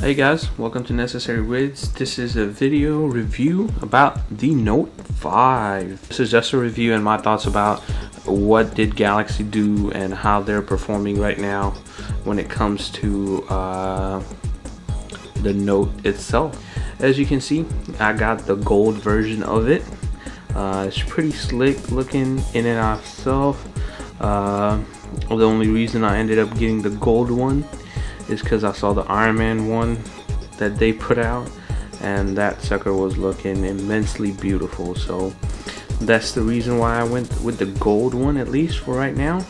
Hey guys, welcome to Necessary Rids. This is a video review about the Note 5. This is just a review and my thoughts about what did Galaxy do and how they're performing right now when it comes to the Note itself. As you can see, I got the gold version of it. It's pretty slick looking in and of itself. The only reason I ended up getting the gold one is because I saw the Iron Man one that they put out, and that sucker was looking immensely beautiful. So that's the reason why I went with the gold one, at least for right now.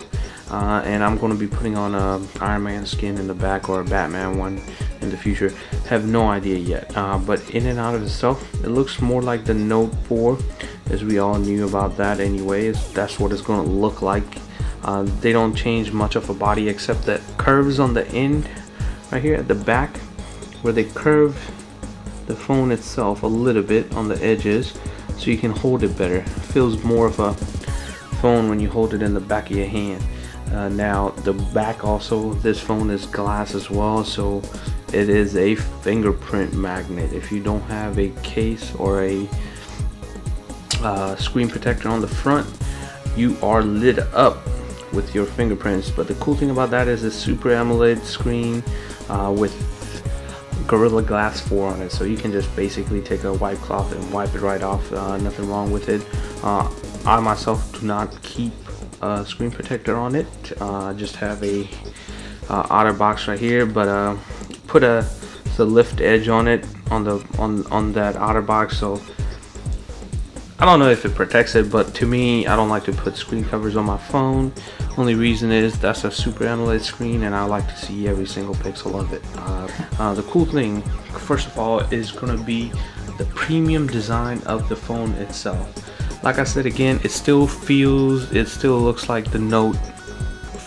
And I'm going to be putting on a Iron Man skin in the back, or a Batman one in the future. Have no idea yet. But in and out of itself, it looks more like the Note 4, as we all knew about that anyways. That's what it's going to look like. They don't change much of a body except that curves on the end right here at the back, where they curve the phone itself a little bit on the edges so you can hold it better. It feels more of a phone when you hold it in the back of your hand. Now the back also, this phone is glass as well, so it is a fingerprint magnet. If you don't have a case or a screen protector on the front, you are lit up with your fingerprints. But the cool thing about that is it's Super AMOLED screen with Gorilla Glass 4 on it, so you can just basically take a wipe cloth and wipe it right off. Nothing wrong with it. I myself do not keep a screen protector on it. Just have a outer box right here, but put the lift edge on it, on that outer box, so I don't know if it protects it, but to me, I don't like to put screen covers on my phone. Only reason is that's a Super AMOLED screen and I like to see every single pixel of it. The cool thing, first of all, is going to be the premium design of the phone itself. Like I said again, it still looks like the Note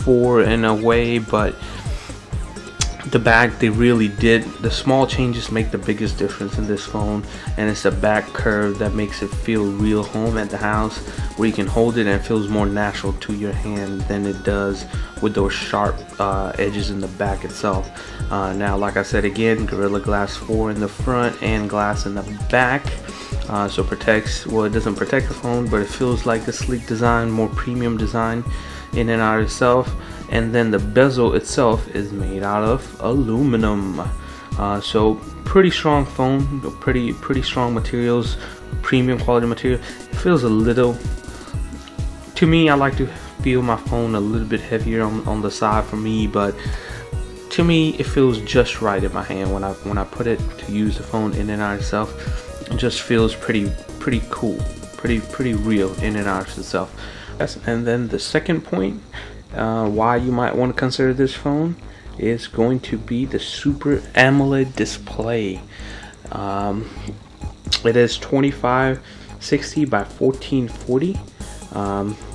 4 in a way, but the back, they really did, the small changes make the biggest difference in this phone, and it's the back curve that makes it feel real home at the house, where you can hold it and it feels more natural to your hand than it does with those sharp edges in the back itself. Now, like I said again, Gorilla Glass 4 in the front and glass in the back, so protects, well, it doesn't protect the phone, but it feels like a sleek design, more premium design in and out of itself. And then the bezel itself is made out of aluminum, so pretty strong phone, pretty strong materials, premium quality material. It feels a little, to me, I like to feel my phone a little bit heavier on the side for me, but to me it feels just right in my hand when I put it to use the phone in and out of itself. It just feels pretty cool, pretty real in and out of itself. And then the second point, why you might want to consider this phone, is going to be the Super AMOLED display. It is 2560 by 1440,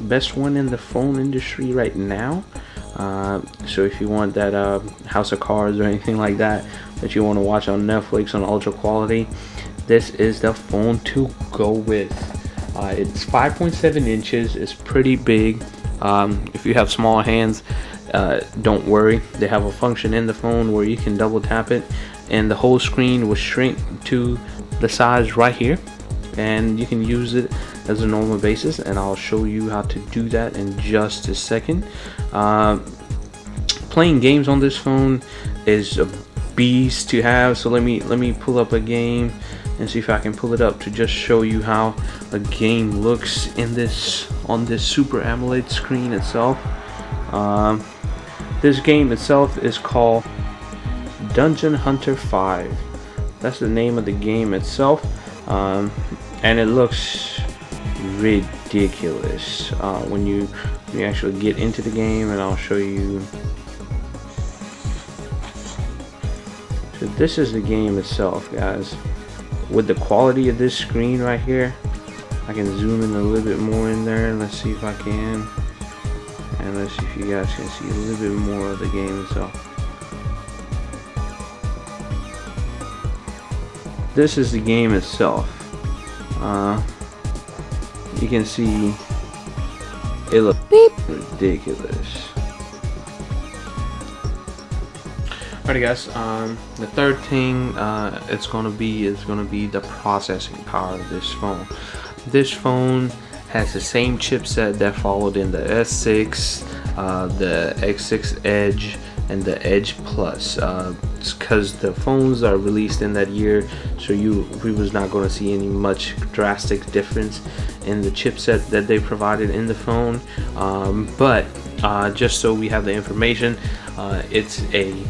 best one in the phone industry right now. So if you want that House of Cards or anything like that you want to watch on Netflix on ultra quality, this is the phone to go with. It's 5.7 inches. It's pretty big. If you have small hands, don't worry. They have a function in the phone where you can double tap it and the whole screen will shrink to the size right here, and you can use it as a normal basis, and I'll show you how to do that in just a second. Playing games on this phone is a beast to have, so let me pull up a game and see if I can pull it up to just show you how a game looks in on this Super AMOLED screen itself. This game itself is called Dungeon Hunter 5. That's the name of the game itself, and it looks ridiculous when you actually get into the game, and I'll show you. So this is the game itself, guys. With the quality of this screen right here, I can zoom in a little bit more in there. Let's see if I can, and let's see if you guys can see a little bit more of the game itself. This is the game itself. You can see it looks ridiculous. Alrighty guys, the third thing it's gonna be the processing power of this phone. This phone has the same chipset that followed in the S6, the X6 Edge, and the Edge Plus. Because the phones are released in that year, so we was not going to see any much drastic difference in the chipset that they provided in the phone. But just so we have the information, it's a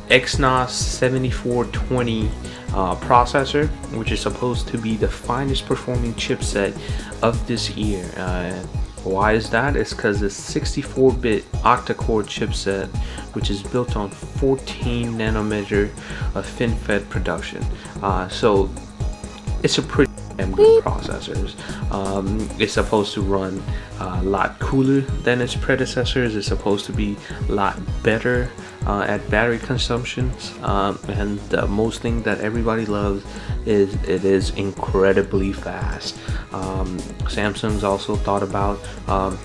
Exynos 7420 processor, which is supposed to be the finest performing chipset of this year. Why is that? It's because it's 64-bit octa-core chipset, which is built on 14 nanometer of FinFET production. So it's a pretty damn good processor. It's supposed to run a lot cooler than its predecessors. It's supposed to be a lot better at battery consumptions, and the most thing that everybody loves is it is incredibly fast. Samsung's also thought about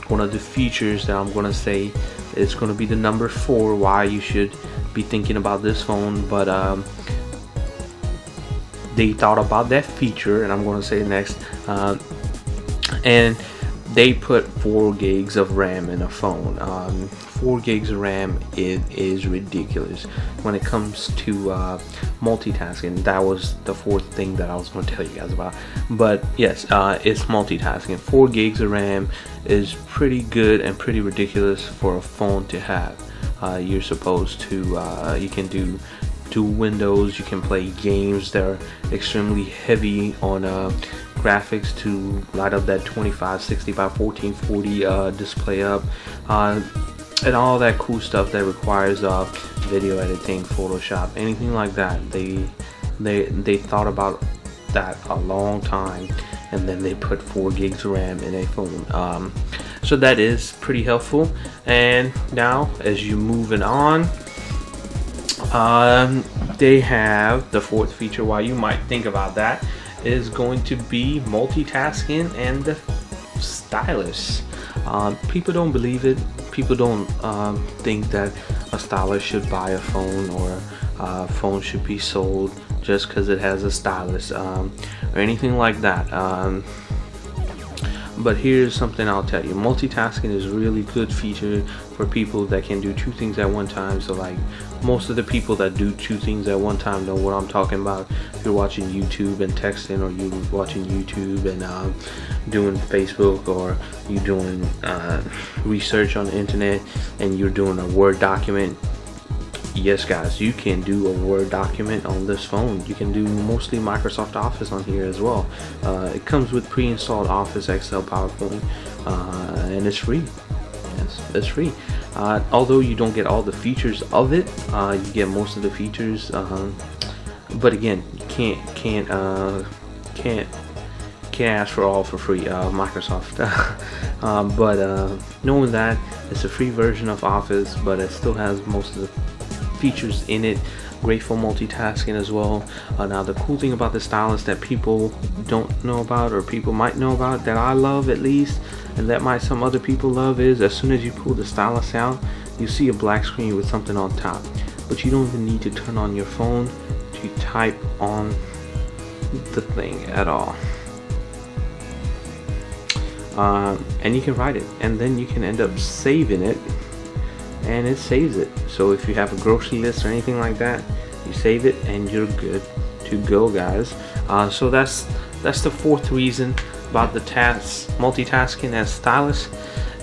one of the features that I'm going to say is going to be the number 4 why you should be thinking about this phone, but they thought about that feature, and I'm going to say next, and they put 4 gigs of RAM in a phone. 4 gigs of RAM is ridiculous when it comes to multitasking. That was the 4th thing that I was going to tell you guys about. But yes, it's multitasking. 4 gigs of RAM is pretty good and pretty ridiculous for a phone to have. You're supposed to, you can do windows, you can play games that are extremely heavy on graphics to light up that 2560 by 1440 display up, and all that cool stuff that requires video editing, Photoshop, anything like that. They thought about that a long time, and then they put 4 gigs of RAM in a phone. So that is pretty helpful. And now as you moving on, they have the 4th feature why you might think about that is going to be multitasking and the stylus. People don't believe it. People don't think that a stylus should buy a phone, or a phone should be sold just because it has a stylus, or anything like that. But here's something I'll tell you. Multitasking is a really good feature for people that can do 2 things at one time. So like most of the people that do 2 things at one time know what I'm talking about. If you're watching YouTube and texting, or you're watching YouTube and doing Facebook, or you're doing research on the internet and you're doing a Word document. Yes guys, you can do a Word document on this phone. You can do mostly Microsoft Office on here as well. It comes with pre-installed Office, Excel, PowerPoint, and it's free. Yes, it's free. Although you don't get all the features of it, you get most of the features. But again, you can't ask for all for free, Microsoft. But knowing that it's a free version of Office, but it still has most of the features in it. Great for multitasking as well. Now the cool thing about the stylus that people don't know about, or people might know about, that I love at least, and that might some other people love, is as soon as you pull the stylus out, you see a black screen with something on top, but you don't even need to turn on your phone to type on the thing at all. And you can write it, and then you can end up saving it, and it saves it. So if you have a grocery list or anything like that, you save it and you're good to go, guys. So that's the 4th reason about the multitasking as stylus.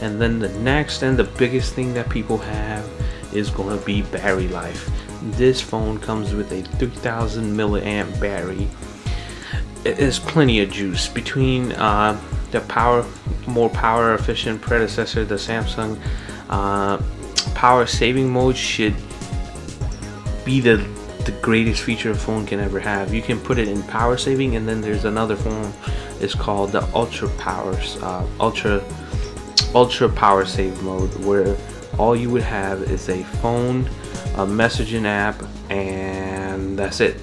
And then the next and the biggest thing that people have is going to be battery life. This phone comes with a 3000 milliamp battery. It is plenty of juice between the more power efficient predecessor, the Samsung power saving mode should be the greatest feature a phone can ever have. You can put it in power saving, and then there's another phone, it's called the ultra power save mode, where all you would have is a phone, a messaging app, and that's it,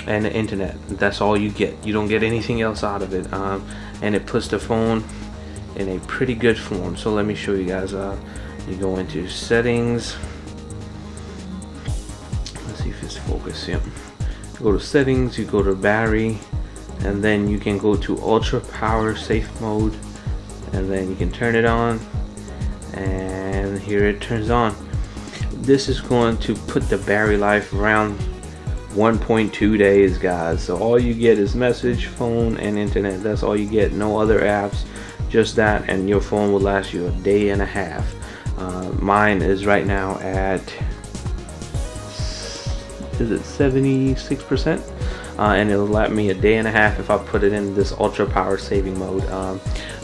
and the internet. That's all you get. You don't get anything else out of it. And it puts the phone in a pretty good form. So let me show you guys. You go into settings. Let's focus. Yep. Go to settings, you go to battery, and then you can go to ultra power safe mode, and then you can turn it on, and here it turns on. This is going to put the battery life around 1.2 days, guys. So all you get is message, phone, and internet. That's all you get. No other apps, just that, and your phone will last you a day and a half. Mine is right now at, is it 76%? And it'll last me a day and a half if I put it in this ultra power saving mode.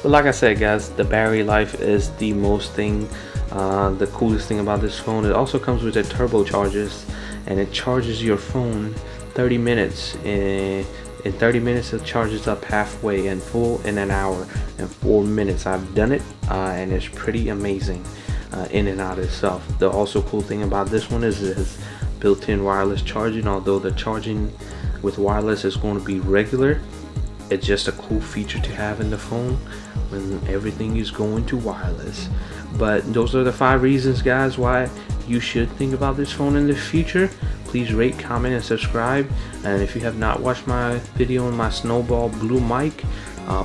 But like I said, guys, the battery life is the most thing, the coolest thing about this phone. It also comes with the turbochargers, and it charges your phone 30 minutes. In 30 minutes it charges up halfway, and full in an hour and 4 minutes. I've done it, and it's pretty amazing in and out itself. The also cool thing about this one is it has built-in wireless charging. Although the charging with wireless is going to be regular, it's just a cool feature to have in the phone when everything is going to wireless. But those are the 5 reasons, guys, why you should think about this phone in the future. Please rate, comment, and subscribe. And if you have not watched my video on my Snowball Blue mic,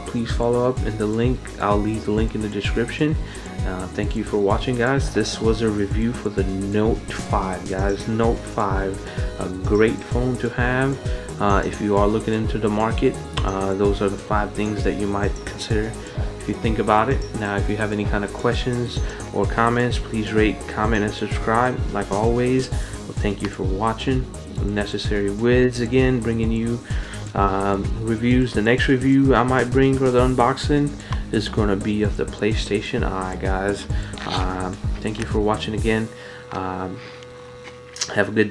please follow up in the link. I'll leave the link in the description. Thank you for watching, guys. This was a review for the Note 5, guys. Note 5, a great phone to have if you are looking into the market. Those are the 5 things that you might consider if you think about it. Now, if you have any kind of questions or comments, please rate, comment, and subscribe like always. Well, thank you for watching. Necessary Wiz again, bringing you reviews. The next review I might bring, or the unboxing, is going to be of the PlayStation Eye, guys. Thank you for watching again. Have a good